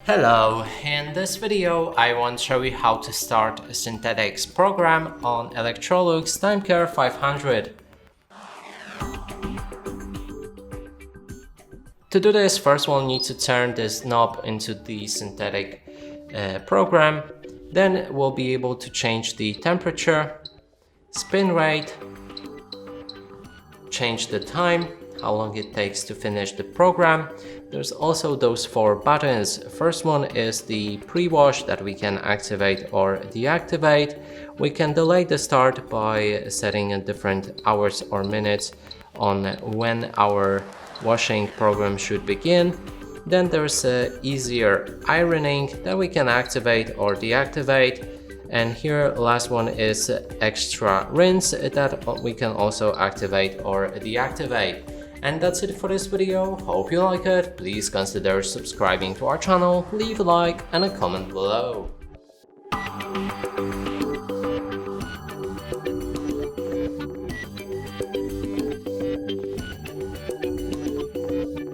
Hello, in this video I want to show you how to start a synthetics program on Electrolux TimeCare 500. To do this, first we'll need to turn this knob into the synthetic program. Then we'll be able to change the temperature, spin rate, change the time, how long it takes to finish the program. There's also those 4 buttons. First one is the pre-wash that we can activate or deactivate. We can delay the start by setting a different hours or minutes on when our washing program should begin. Then there's easier ironing that we can activate or deactivate. And here last one is extra rinse that we can also activate or deactivate. And that's it for this video. Hope you like it. Please consider subscribing to our channel, leave a like and a comment below.